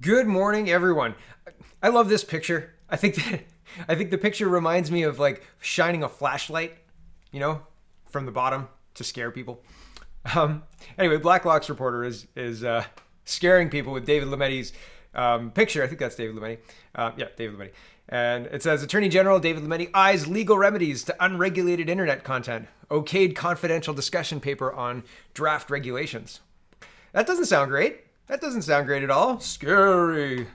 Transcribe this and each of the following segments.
Good morning, everyone. I love this picture. I think the picture reminds me of like shining a flashlight, you know, from the bottom to scare people. Anyway, Blacklock's reporter is scaring people with David Lametti's picture. I think that's David Lametti. Yeah, David Lametti. And it says, Attorney General David Lametti eyes legal remedies to unregulated internet content. Okayed confidential discussion paper on draft regulations. That doesn't sound great. That doesn't sound great at all. Scary.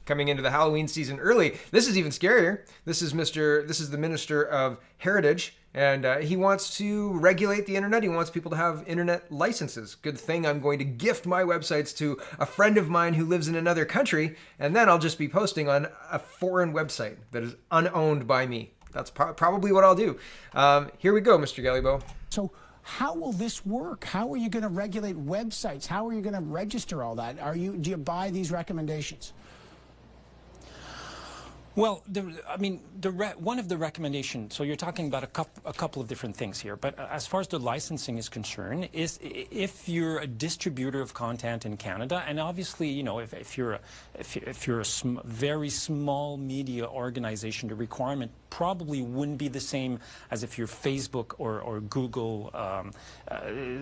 Coming into the Halloween season early. This is even scarier. This is the Minister of Heritage, and he wants to regulate the internet. He wants people to have internet licenses. Good thing I'm going to gift my websites to a friend of mine who lives in another country, and then I'll just be posting on a foreign website that is unowned by me. That's probably what I'll do. Here we go, Mr. Gallibo. So how will this work? How are you going to regulate websites? How are you going to register all that? Do you buy these recommendations? Well, one of the recommendations, so you're talking about a couple of different things here, but as far as the licensing is concerned, is if you're a distributor of content in Canada, and obviously, you know, if you're a very small media organization, the requirement probably wouldn't be the same as if you're Facebook or Google,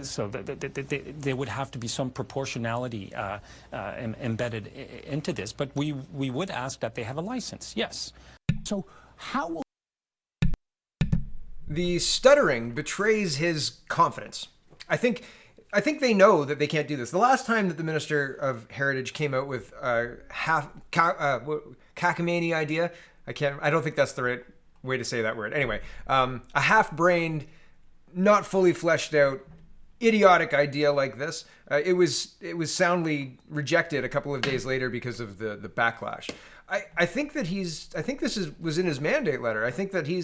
so there would have to be some proportionality embedded into this, but we would ask that they have a license. Yes. So how will... The stuttering betrays his confidence. I think they know that they can't do this. The last time that the Minister of Heritage came out with a cacamania idea, I don't think that's the right way to say that word. Anyway, a half-brained, not fully fleshed out, idiotic idea like this, it was soundly rejected a couple of days later because of the backlash. I think this was in his mandate letter. I think that he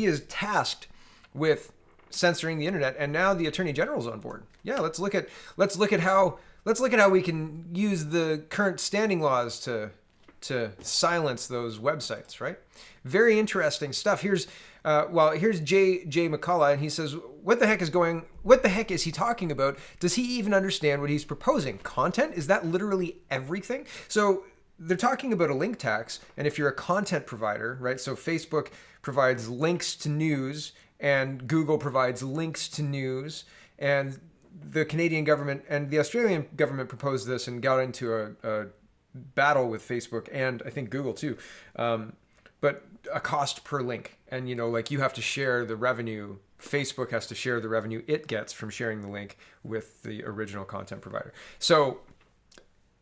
is tasked with censoring the internet, and now the Attorney General's on board. Yeah, let's look at how we can use the current standing laws to silence those websites, right? Very interesting stuff. Here's Jay McCullough, and he says, what the heck is he talking about? Does he even understand what he's proposing? Content? Is that literally everything? So they're talking about a link tax, and if you're a content provider, right? So Facebook provides links to news, and Google provides links to news, and the Canadian government and the Australian government proposed this and got into a battle with Facebook and I think Google too. But a cost per link, and like you have to share the revenue. Facebook has to share the revenue it gets from sharing the link with the original content provider. So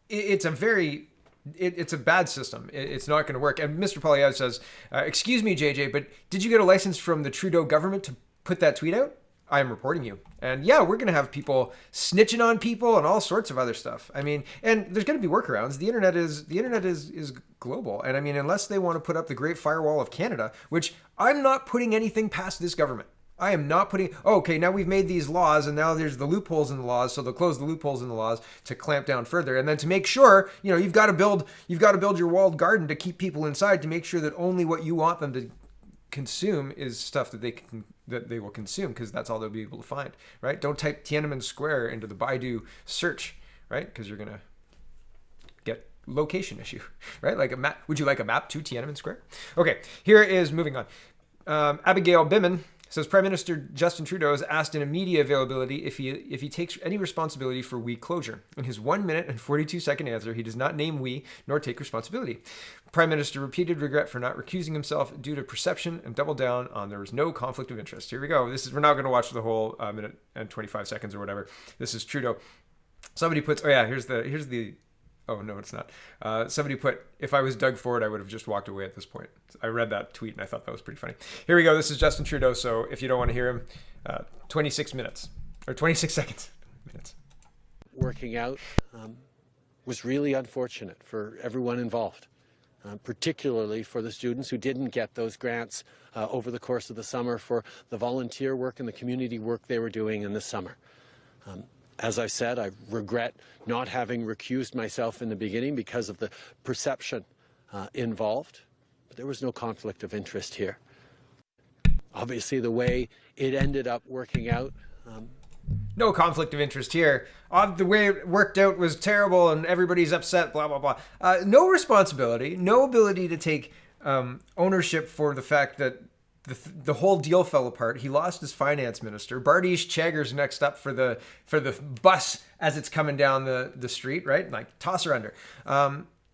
it's a bad system. It's not going to work. And Mr. Poilievre says, excuse me, JJ, but did you get a license from the Trudeau government to put that tweet out? I am reporting you. And yeah, we're going to have people snitching on people and all sorts of other stuff. I mean, and there's going to be workarounds. The internet is global. And I mean, unless they want to put up the Great Firewall of Canada, which I'm not putting anything past this government. I am not putting, okay, now we've made these laws and now there's the loopholes in the laws. So they'll close the loopholes in the laws to clamp down further. And then to make sure, you've got to build your walled garden to keep people inside, to make sure that only what you want them to consume is stuff that they will consume, because that's all they'll be able to find, right? Don't type Tiananmen Square into the Baidu search, right? Because you're going to get location issue, right? Like a map. Would you like a map to Tiananmen Square? Okay, here is moving on. Abigail Bimman says Prime Minister Justin Trudeau has asked in a media availability if he takes any responsibility for WE closure. In his 1 minute and 42-second answer, he does not name WE nor take responsibility. Prime Minister repeated regret for not recusing himself due to perception and doubled down on there was no conflict of interest. Here we go. We're not going to watch the whole minute and 25 seconds or whatever. This is Trudeau. Somebody puts, here's the. Oh, no, it's not. Somebody put, if I was Doug Ford, I would have just walked away at this point. I read that tweet and I thought that was pretty funny. Here we go. This is Justin Trudeau. So if you don't want to hear him, 26 minutes or 26 seconds. Minutes. Working out was really unfortunate for everyone involved, particularly for the students who didn't get those grants over the course of the summer for the volunteer work and the community work they were doing in the summer. As I said, I regret not having recused myself in the beginning because of the perception involved, but there was no conflict of interest here. Obviously, the way it ended up working out no conflict of interest here. The way it worked out was terrible and everybody's upset, blah, blah, blah. No responsibility, no ability to take ownership for the fact that the whole deal fell apart. He lost his finance minister. Bardish Chagger's next up for the bus as it's coming down the street, right? Like, toss her under.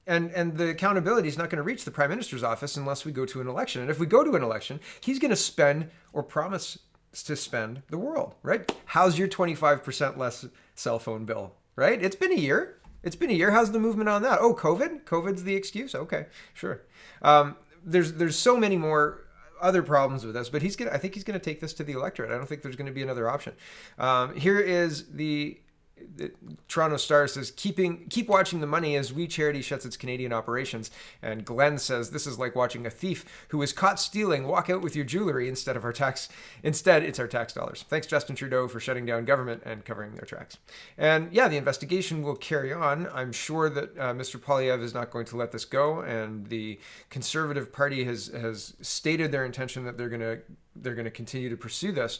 And the accountability is not going to reach the prime minister's office unless we go to an election. And if we go to an election, he's going to spend or promise to spend the world, right? How's your 25% less cell phone bill, right? It's been a year. How's the movement on that? Oh, COVID's the excuse. Okay, sure. There's so many more other problems with this, but I think he's going to take this to the electorate. I don't think there's going to be another option. Here is the Toronto Star says, keep watching the money as We Charity shuts its Canadian operations. And Glenn says, this is like watching a thief who was caught stealing walk out with your jewelry instead, it's our tax dollars. Thanks, Justin Trudeau, for shutting down government and covering their tracks. And yeah, the investigation will carry on. I'm sure that Mr. Poilievre is not going to let this go, and the Conservative Party has stated their intention that they're going to continue to pursue this.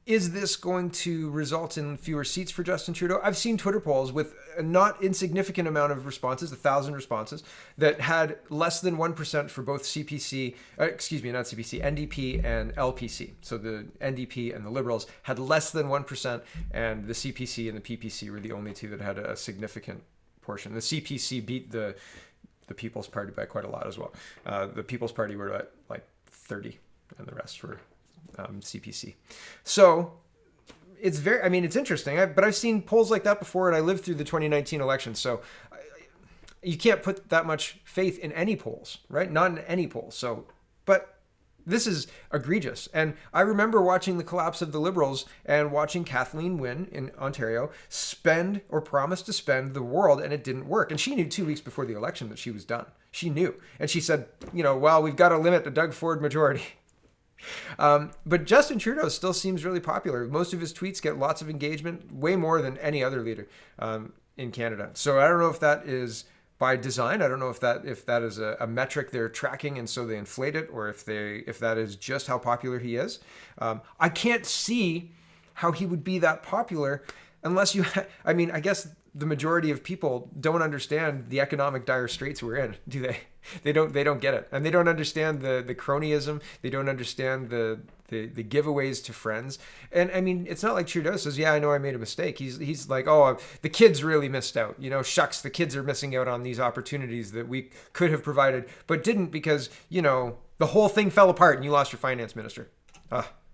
Is this going to result in fewer seats for Justin Trudeau? I've seen Twitter polls with a not insignificant amount of responses, 1,000 responses, that had less than 1% for both NDP and LPC. So the NDP and the Liberals had less than 1%, and the CPC and the PPC were the only two that had a significant portion. The CPC beat the People's Party by quite a lot as well. The People's Party were at like 30, and the rest were CPC. So it's it's interesting, but I've seen polls like that before, and I lived through the 2019 election. So you can't put that much faith in any polls, right? Not in any polls. So, but this is egregious. And I remember watching the collapse of the Liberals and watching Kathleen Wynne in Ontario spend or promise to spend the world, and it didn't work. And she knew 2 weeks before the election that she was done. She knew. And she said, well, we've got to limit the Doug Ford majority. But Justin Trudeau still seems really popular. Most of his tweets get lots of engagement, way more than any other leader in Canada. So I don't know if that is by design. I don't know if that is a metric they're tracking and so they inflate it, or if that is just how popular he is. I can't see how he would be that popular unless I guess the majority of people don't understand the economic dire straits we're in, do they? They don't get it. And they don't understand the cronyism. They don't understand the giveaways to friends. And I mean, it's not like Trudeau says, yeah, I know I made a mistake. He's like, oh, the kids really missed out. Shucks, the kids are missing out on these opportunities that we could have provided, but didn't because, the whole thing fell apart and you lost your finance minister.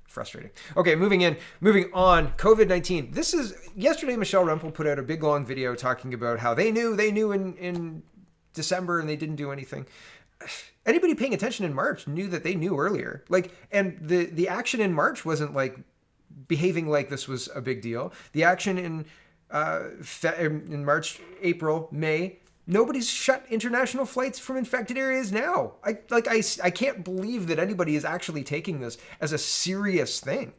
Frustrating. Okay, moving on. COVID-19. This is yesterday. Michelle Rempel put out a big long video talking about how they knew in December and they didn't do anything. Anybody paying attention in March knew that they knew earlier. And the action in March wasn't like behaving like this was a big deal. The action in March, April, May. Nobody's shut international flights from infected areas now. I can't believe that anybody is actually taking this as a serious thing.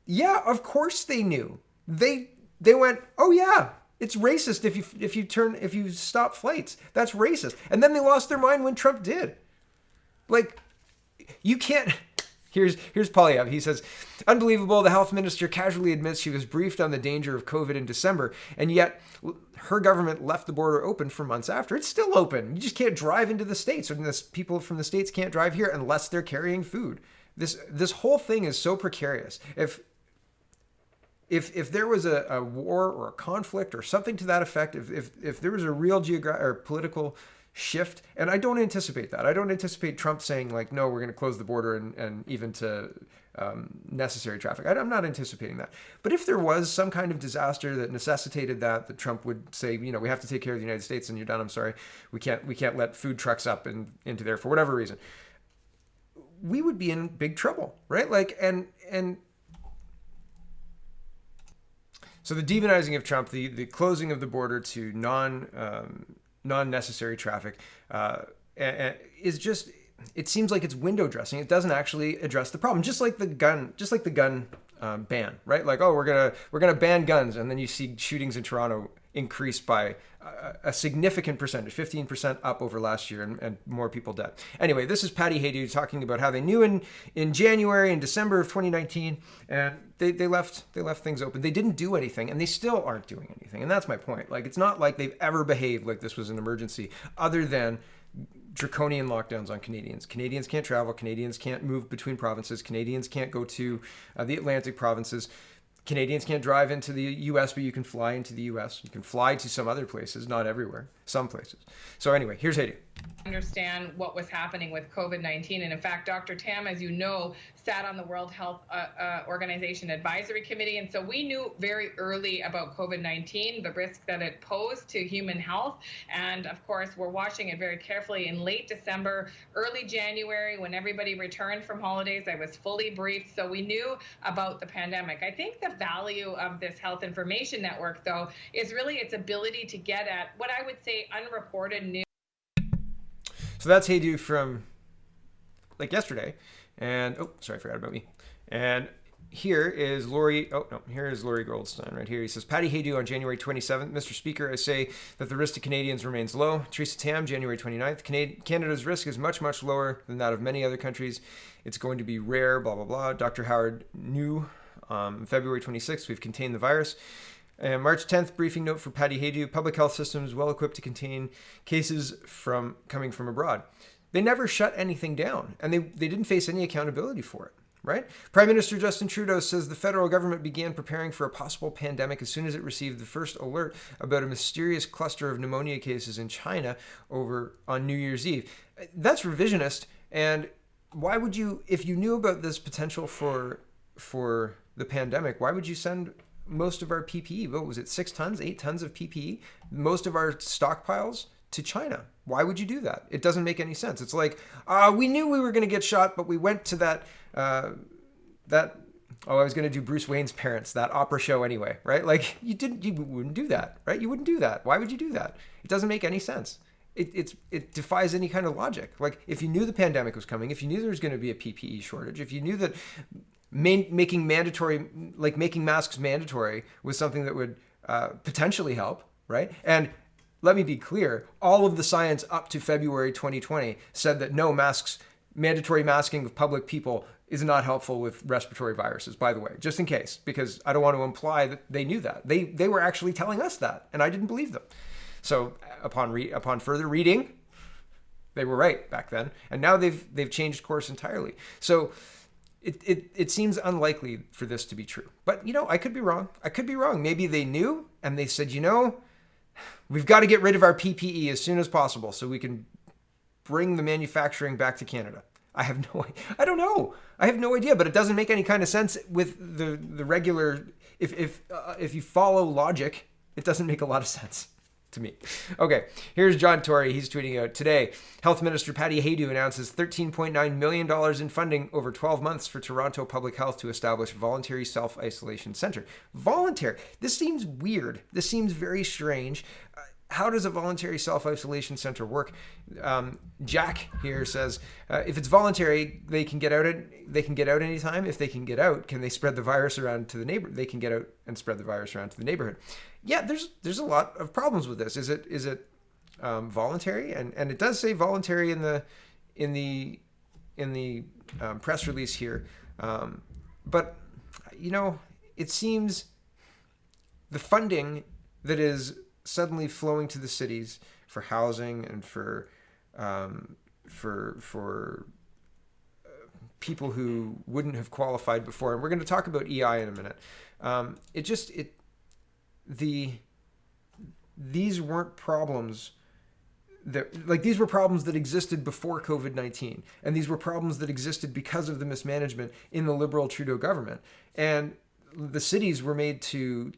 Yeah, of course they knew. They went, oh yeah, it's racist if you stop flights. That's racist. And then they lost their mind when Trump did. You can't. Here's Poilievre. He says, unbelievable. The health minister casually admits she was briefed on the danger of COVID in December, and yet her government left the border open for months after. It's still open. You just can't drive into the States, or people from the States can't drive here unless they're carrying food. This whole thing is so precarious. If there was a war or a conflict or something to that effect, if there was a real political shift, and I don't anticipate that. I don't anticipate Trump saying no, we're going to close the border and even to necessary traffic. I'm not anticipating that. But if there was some kind of disaster that necessitated that Trump would say, we have to take care of the United States and you're done. I'm sorry, we can't let food trucks up into there for whatever reason. We would be in big trouble, right? And so the demonizing of Trump, the closing of the border to non-necessary traffic is just, it seems like it's window dressing. It doesn't actually address the problem. Just like the gun ban, right? We're gonna ban guns, and then you see shootings in Toronto increased by a significant percentage, 15% up over last year, and more people dead. Anyway, this is Patty Haydu talking about how they knew in January and December of 2019, and they left things open. They didn't do anything, and they still aren't doing anything. And that's my point. Like, it's not like they've ever behaved like this was an emergency, other than draconian lockdowns on Canadians. Canadians can't travel. Canadians can't move between provinces. Canadians can't go to the Atlantic provinces. Canadians can't drive into the U.S., but you can fly into the U.S. You can fly to some other places, not everywhere, some places. So anyway, here's Haiti. Understand what was happening with COVID-19. And in fact, Dr. Tam, as you know, sat on the World Health Organization Advisory Committee. And so we knew very early about COVID-19, the risk that it posed to human health. And of course, we're watching it very carefully in late December, early January, when everybody returned from holidays. I was fully briefed. So we knew about the pandemic. I think the value of this health information network, though, is really its ability to get at what I would say unreported news. So that's Haydu from like yesterday. And sorry, I forgot about me. And here is Lori. Here is Lori Goldstein right here. He says, Patty Haydu on January 27th. Mr. Speaker, I say that the risk to Canadians remains low. Teresa Tam, January 29th. Canada's risk is much, much lower than that of many other countries. It's going to be rare, blah, blah, blah. Dr. Howard New, February 26th, we've contained the virus. And March 10th, briefing note for Patty Haydu, public health systems well equipped to contain cases coming from abroad. They never shut anything down, and they didn't face any accountability for it, right? Prime Minister Justin Trudeau says the federal government began preparing for a possible pandemic as soon as it received the first alert about a mysterious cluster of pneumonia cases in China on New Year's Eve. That's revisionist, and why would you, if you knew about this potential for the pandemic, why would you send most of our PPE, what was it, 6 tons, 8 tons of PPE, most of our stockpiles to China? Why would you do that? It doesn't make any sense. It's like, we knew we were going to get shot, but we went to I was going to do Bruce Wayne's parents, that opera show anyway, right? Like, you wouldn't do that, right? You wouldn't do that. Why would you do that? It doesn't make any sense. It defies any kind of logic. Like, if you knew the pandemic was coming, if you knew there was going to be a PPE shortage, if you knew that making masks mandatory was something that would potentially help, right? And let me be clear, all of the science up to February 2020 said that no, mandatory masking of public people is not helpful with respiratory viruses, by the way, just in case, because I don't want to imply that they knew that. They were actually telling us that, and I didn't believe them. So upon further reading, they were right back then, and now they've changed course entirely. So it seems unlikely for this to be true. But, I could be wrong. Maybe they knew and they said, we've got to get rid of our PPE as soon as possible so we can bring the manufacturing back to Canada. I don't know. I have no idea, but it doesn't make any kind of sense with the regular, if you follow logic, it doesn't make a lot of sense to me. Okay, here's John Tory. He's tweeting out today, Health Minister Patty Haydu announces $13.9 million in funding over 12 months for Toronto Public Health to establish voluntary self-isolation center. Voluntary. This seems weird. This seems very strange. How does a voluntary self-isolation center work? Jack here says, if it's voluntary, they can get out anytime. If they can get out, can they spread the virus around to the neighbor? They can get out and spread the virus around to the neighborhood. Yeah, there's a lot of problems with this. Is it voluntary? And it does say voluntary in the press release here. But it seems the funding that is suddenly flowing to the cities for housing and for people who wouldn't have qualified before. And we're going to talk about EI in a minute. These weren't problems these were problems that existed before COVID-19, and these were problems that existed because of the mismanagement in the Liberal Trudeau government. And the cities were made to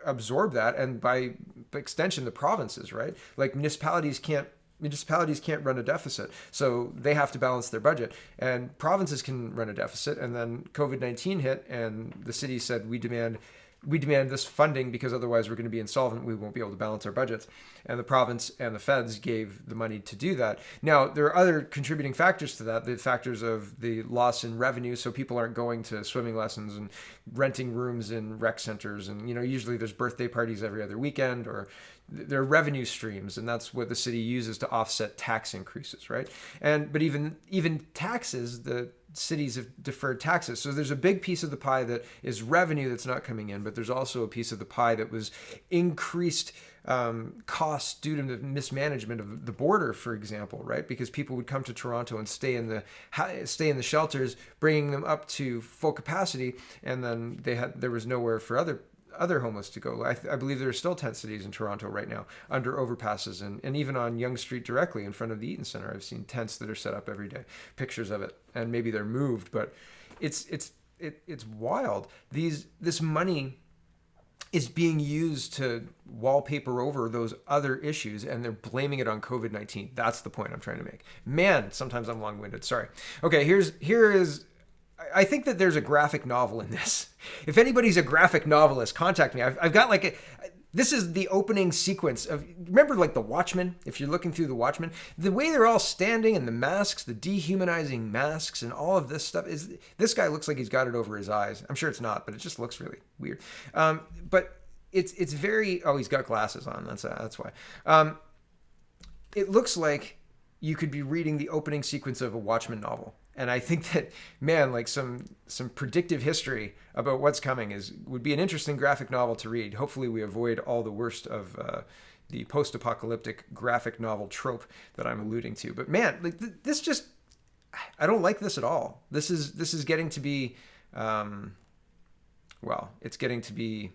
absorb that, and by extension, the provinces, right? Like municipalities can't run a deficit, so they have to balance their budget. And provinces can run a deficit, and then COVID-19 hit, and the city said, we demand we demand this funding because otherwise we're going to be insolvent. We won't be able to balance our budgets. And the province and the feds gave the money to do that. Now, there are other contributing factors to that, the factors of the loss in revenue. So people aren't going to swimming lessons and renting rooms in rec centers. And, usually there's birthday parties every other weekend, or there are revenue streams. And that's what the city uses to offset tax increases, right? But even taxes, the cities have deferred taxes. So there's a big piece of the pie that is revenue that's not coming in, but there's also a piece of the pie that was increased costs due to the mismanagement of the border, for example, right? Because people would come to Toronto and stay in the shelters, bringing them up to full capacity, and then there was nowhere for other homeless to go. I believe there are still tent cities in Toronto right now under overpasses, and even on Yonge Street directly in front of the Eaton Centre, I've seen tents that are set up every day, pictures of it, and maybe they're moved, but it's wild. This money is being used to wallpaper over those other issues, and they're blaming it on COVID-19. That's the point I'm trying to make. Man, sometimes I'm long-winded. Sorry. Okay, here is. I think that there's a graphic novel in this. If anybody's a graphic novelist, contact me. I've got this is the opening sequence of, remember like The Watchmen? If you're looking through The Watchmen, the way they're all standing and the masks, the dehumanizing masks and all of this stuff, this guy looks like he's got it over his eyes. I'm sure it's not, but it just looks really weird. But it's very, he's got glasses on. That's why. It looks like you could be reading the opening sequence of a Watchmen novel. And I think that, man, like some predictive history about what's coming would be an interesting graphic novel to read. Hopefully we avoid all the worst of the post-apocalyptic graphic novel trope that I'm alluding to. But man, like this just, I don't like this at all. This is getting to be, it's getting to be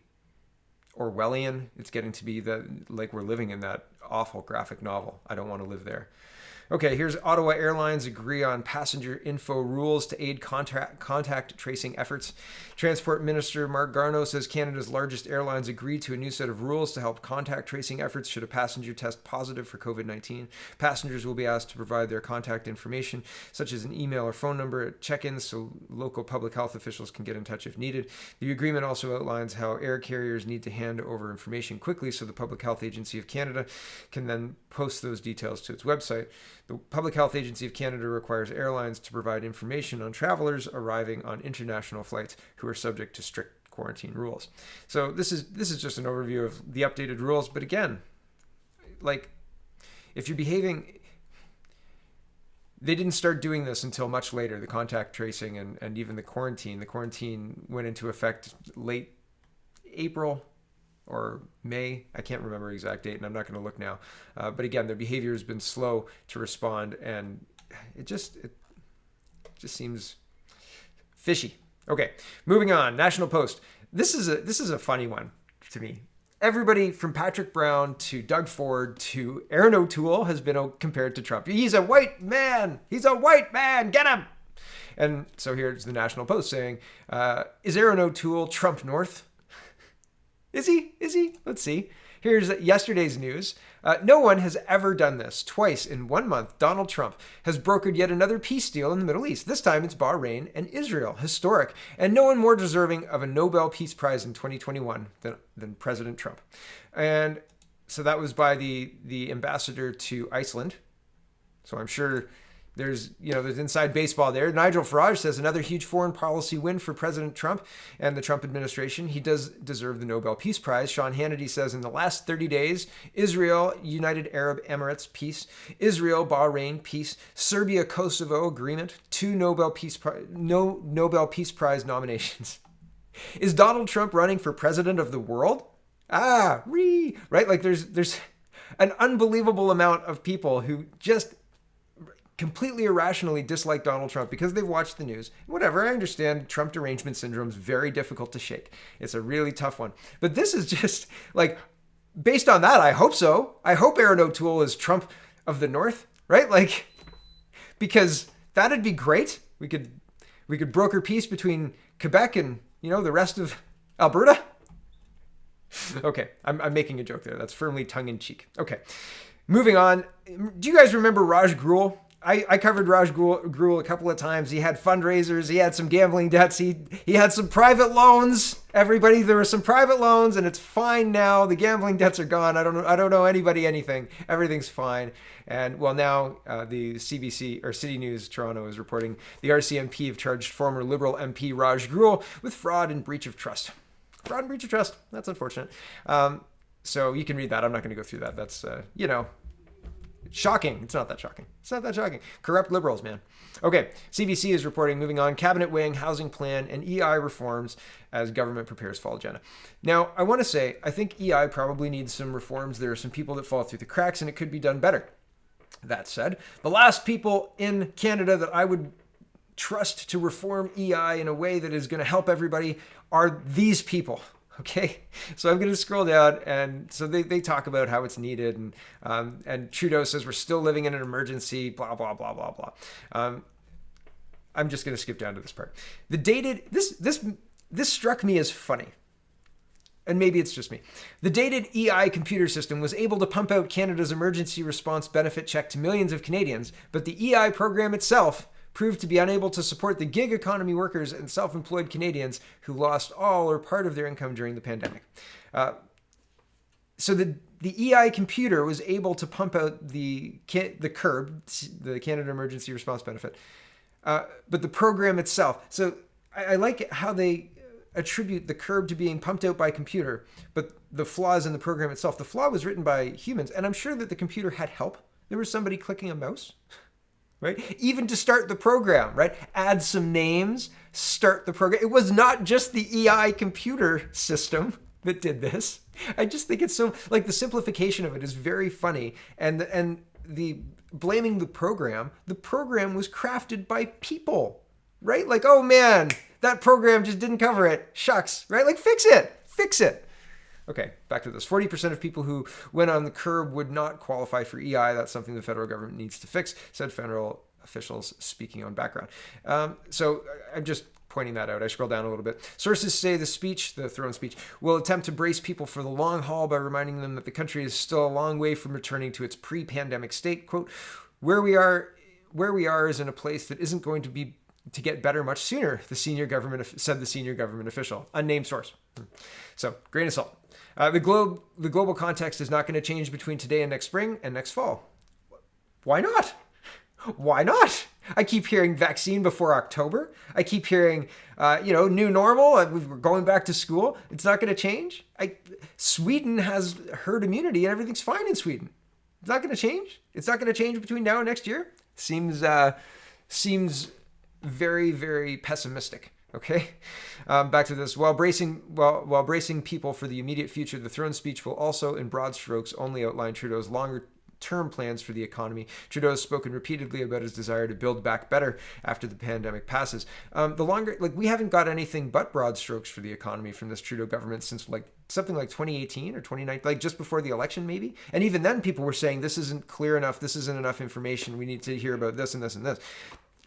Orwellian. It's getting to be like we're living in that awful graphic novel. I don't want to live there. Okay, here's Ottawa Airlines agree on passenger info rules to aid contact tracing efforts. Transport Minister Mark Garneau says Canada's largest airlines agreed to a new set of rules to help contact tracing efforts should a passenger test positive for COVID-19. Passengers will be asked to provide their contact information, such as an email or phone number at check-ins, so local public health officials can get in touch if needed. The agreement also outlines how air carriers need to hand over information quickly so the Public Health Agency of Canada can then post those details to its website. The Public Health Agency of Canada requires airlines to provide information on travelers arriving on international flights who are subject to strict quarantine rules. So this is just an overview of the updated rules. But again, like if you're behaving, they didn't start doing this until much later, the contact tracing and even the quarantine. The quarantine went into effect late April or May. I can't remember the exact date, and I'm not going to look now. But again, their behavior has been slow to respond, and it just seems fishy. Okay, moving on. National Post. This is a funny one to me. Everybody from Patrick Brown to Doug Ford to Aaron O'Toole has been compared to Trump. He's a white man. He's a white man. Get him. And so here's the National Post saying, is Aaron O'Toole Trump North? Is he? Let's see. Here's yesterday's news. No one has ever done this. Twice in 1 month, Donald Trump has brokered yet another peace deal in the Middle East. This time it's Bahrain and Israel. Historic. And no one more deserving of a Nobel Peace Prize in 2021 than President Trump. And so that was by the ambassador to Iceland. So I'm sure there's inside baseball there. Nigel Farage says another huge foreign policy win for President Trump and the Trump administration. He does deserve the Nobel Peace Prize. Sean Hannity says in the last 30 days, Israel, United Arab Emirates, peace. Israel, Bahrain, peace. Serbia, Kosovo, agreement. 2 Nobel Peace Prize nominations. Is Donald Trump running for president of the world? Right? Like there's an unbelievable amount of people who just completely irrationally dislike Donald Trump because they've watched the news. Whatever, I understand Trump derangement syndrome is very difficult to shake. It's a really tough one. But this is just like, based on that, I hope so. I hope Aaron O'Toole is Trump of the North, right? Like, because that'd be great. We could broker peace between Quebec and, the rest of Alberta. Okay, I'm making a joke there. That's firmly tongue in cheek. Okay, moving on. Do you guys remember Raj Grul? I covered Raj Ghul a couple of times. He had fundraisers. He had some gambling debts. He had some private loans. Everybody, there were some private loans, and it's fine now. The gambling debts are gone. I don't know anybody anything. Everything's fine. And well, now the CBC or City News Toronto is reporting the RCMP have charged former Liberal MP Raj Ghul with fraud and breach of trust. Fraud and breach of trust. That's unfortunate. So you can read that. I'm not going to go through that. That's shocking. It's not that shocking. It's not that shocking. Corrupt Liberals, man. Okay, CBC is reporting, moving on, cabinet weighing housing plan and EI reforms as government prepares fall agenda. Now, I want to say, I think EI probably needs some reforms. There are some people that fall through the cracks and it could be done better. That said, the last people in Canada that I would trust to reform EI in a way that is going to help everybody are these people. Okay, so I'm going to scroll down, and so they talk about how it's needed, and Trudeau says we're still living in an emergency, blah, blah, blah, blah, blah. I'm just going to skip down to this part. The dated, this struck me as funny, and maybe it's just me. The dated EI computer system was able to pump out Canada's emergency response benefit check to millions of Canadians, but the EI program itself proved to be unable to support the gig economy workers and self-employed Canadians who lost all or part of their income during the pandemic. So the EI computer was able to pump out the CERB, the Canada Emergency Response Benefit, but the program itself. So I like how they attribute the CERB to being pumped out by a computer, but the flaws in the program itself. The flaw was written by humans, and I'm sure that the computer had help. There was somebody clicking a mouse. Right? Even to start the program, right? Add some names, start the program. It was not just the EI computer system that did this. I just think it's so, like, the simplification of it is very funny. And the blaming the program was crafted by people, right? Like, oh man, that program just didn't cover it. Shucks, right? Like, fix it. Okay, back to this. 40% of people who went on the CERB would not qualify for EI. That's something the federal government needs to fix, said federal officials speaking on background. So I'm just pointing that out. I scroll down a little bit. Sources say the throne speech, will attempt to brace people for the long haul by reminding them that the country is still a long way from returning to its pre-pandemic state. Quote, where we are is in a place that isn't going to get better much sooner, said the senior government official. Unnamed source. So, grain of salt. The global context is not going to change between today and next spring and next fall. Why not? Why not? I keep hearing vaccine before October. I keep hearing, new normal. We're going back to school. It's not going to change. Sweden has herd immunity and everything's fine in Sweden. It's not going to change. It's not going to change between now and next year. Seems very, very pessimistic. Okay, back to this. While bracing people for the immediate future, the throne speech will also, in broad strokes, only outline Trudeau's longer-term plans for the economy. Trudeau has spoken repeatedly about his desire to build back better after the pandemic passes. We haven't got anything but broad strokes for the economy from this Trudeau government since something like 2018 or 2019, just before the election maybe. And even then, people were saying this isn't clear enough. This isn't enough information. We need to hear about this and this and this.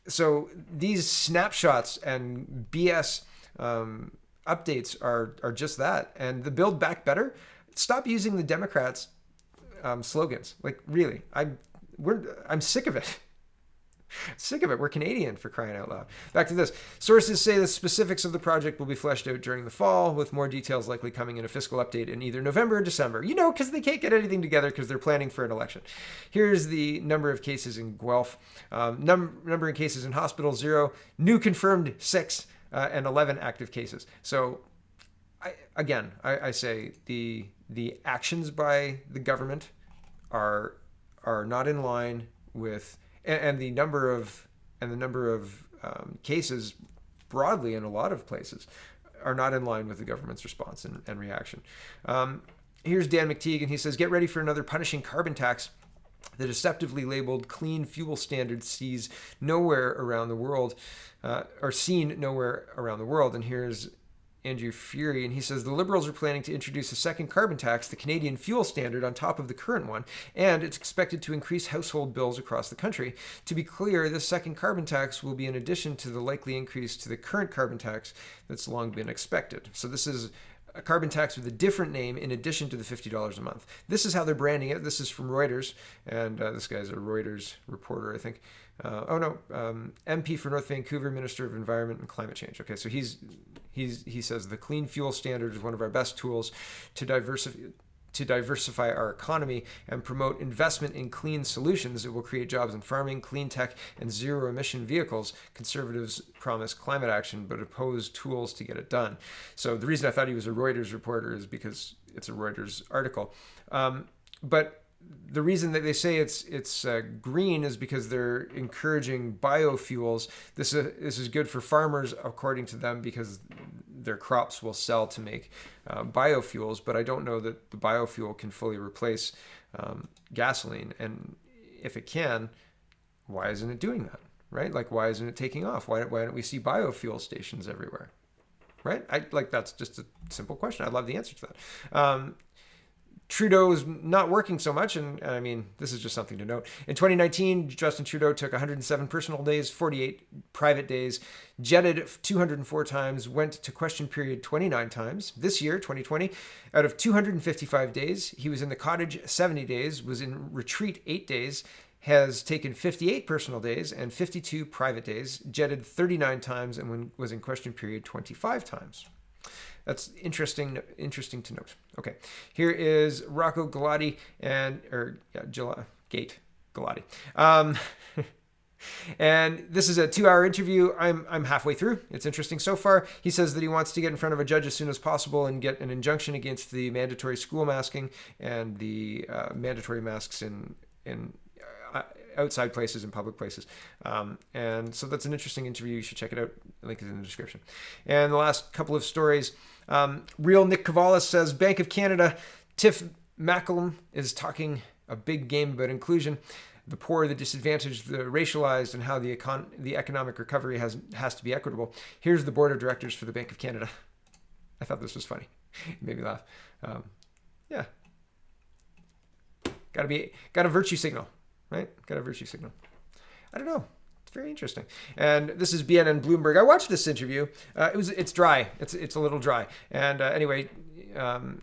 So these snapshots and BS updates are just that. And the Build Back Better, stop using the Democrats' slogans. Like, really, I'm sick of it. Sick of it. We're Canadian, for crying out loud. Back to this. Sources say the specifics of the project will be fleshed out during the fall, with more details likely coming in a fiscal update in either November or December. Because they can't get anything together because they're planning for an election. Here's the number of cases in Guelph. Number of cases in hospital, 0. New confirmed, 6. And 11 active cases. So, I say the actions by the government are not in line with... And the number of cases broadly in a lot of places are not in line with the government's response and reaction. Here's Dan McTeague, and he says, get ready for another punishing carbon tax. The deceptively labeled clean fuel standard sees nowhere around the world, or seen nowhere around the world. And here's Andrew Fury, and he says the Liberals are planning to introduce a second carbon tax, the Canadian fuel standard, on top of the current one, and it's expected to increase household bills across the country. To be clear, this second carbon tax will be in addition to the likely increase to the current carbon tax that's long been expected. So this is a carbon tax with a different name in addition to the $50 a month. This is how they're branding it. This is from Reuters, and this guy's a Reuters reporter, I think. MP for North Vancouver, Minister of Environment and Climate Change. Okay, so he says the clean fuel standard is one of our best tools to diversify our economy and promote investment in clean solutions that will create jobs in farming, clean tech, and zero-emission vehicles. Conservatives promise climate action but oppose tools to get it done. So the reason I thought he was a Reuters reporter is because it's a Reuters article. But the reason that they say it's green is because they're encouraging biofuels. This is good for farmers, according to them, because their crops will sell to make biofuels. But I don't know that the biofuel can fully replace gasoline. And if it can, why isn't it doing that? Right? Like, why isn't it taking off? Why don't we see biofuel stations everywhere? Right? That's just a simple question. I'd love the answer to that. Trudeau is not working so much, and I mean, this is just something to note. In 2019, Justin Trudeau took 107 personal days, 48 private days, jetted 204 times, went to question period 29 times. This year, 2020, out of 255 days, he was in the cottage 70 days, was in retreat 8 days, has taken 58 personal days and 52 private days, jetted 39 times, and was in question period 25 times. That's interesting to note. Okay, here is Rocco Galati Gate Galati. And this is a 2-hour interview. I'm halfway through. It's interesting so far. He says that he wants to get in front of a judge as soon as possible and get an injunction against the mandatory school masking and the mandatory masks in outside places and public places. And so that's an interesting interview. You should check it out. The link is in the description. And the last couple of stories. Real Nick Cavalis says Bank of Canada, Tiff Macklem is talking a big game about inclusion, the poor, the disadvantaged, the racialized, and how the economic recovery has to be equitable. Here's the board of directors for the Bank of Canada. I thought this was funny. It made me laugh. Yeah. Got a virtue signal. Right? Got a virtue signal. I don't know. It's very interesting. And this is BNN Bloomberg. I watched this interview. It's dry. It's a little dry. And anyway,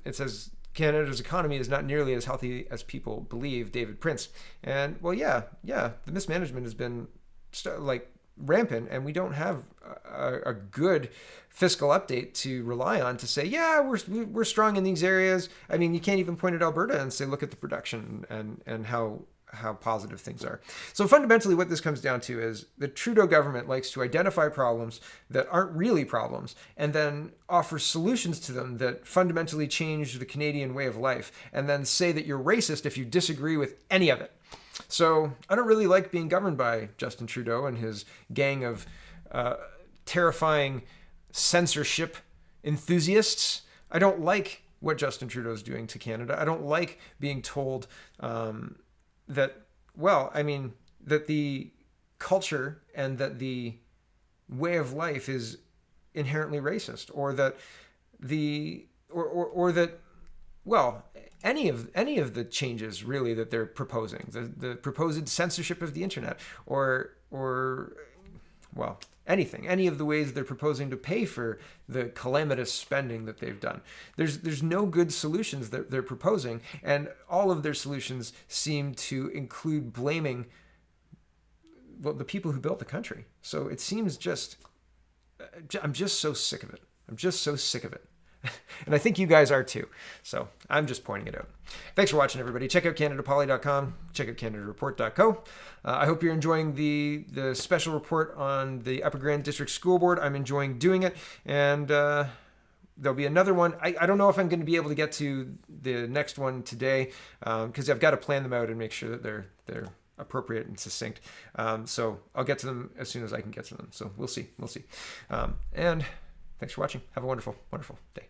it says Canada's economy is not nearly as healthy as people believe. David Prince. And well, yeah. The mismanagement has been rampant, and we don't have a good fiscal update to rely on to say, yeah, we're strong in these areas. I mean, you can't even point at Alberta and say, look at the production and how positive things are. So fundamentally what this comes down to is the Trudeau government likes to identify problems that aren't really problems and then offer solutions to them that fundamentally change the Canadian way of life, and then say that you're racist if you disagree with any of it. So I don't really like being governed by Justin Trudeau and his gang of terrifying censorship enthusiasts. I don't like what Justin Trudeau is doing to Canada. I don't like being told that the culture and that the way of life is inherently racist, or that any of the changes really that they're proposing, the proposed censorship of the internet, or anything, any of the ways they're proposing to pay for the calamitous spending that they've done. There's no good solutions that they're proposing, and all of their solutions seem to include blaming the people who built the country. So it seems I'm just so sick of it. I'm just so sick of it. And I think you guys are too. So I'm just pointing it out. Thanks for watching, everybody. Check out CanadaPoly.com. Check out CanadaReport.co. I hope you're enjoying the special report on the Upper Grand District School Board. I'm enjoying doing it. And there'll be another one. I don't know if I'm going to be able to get to the next one today, because I've got to plan them out and make sure that they're appropriate and succinct. So I'll get to them as soon as I can get to them. So we'll see. And thanks for watching. Have a wonderful, wonderful day.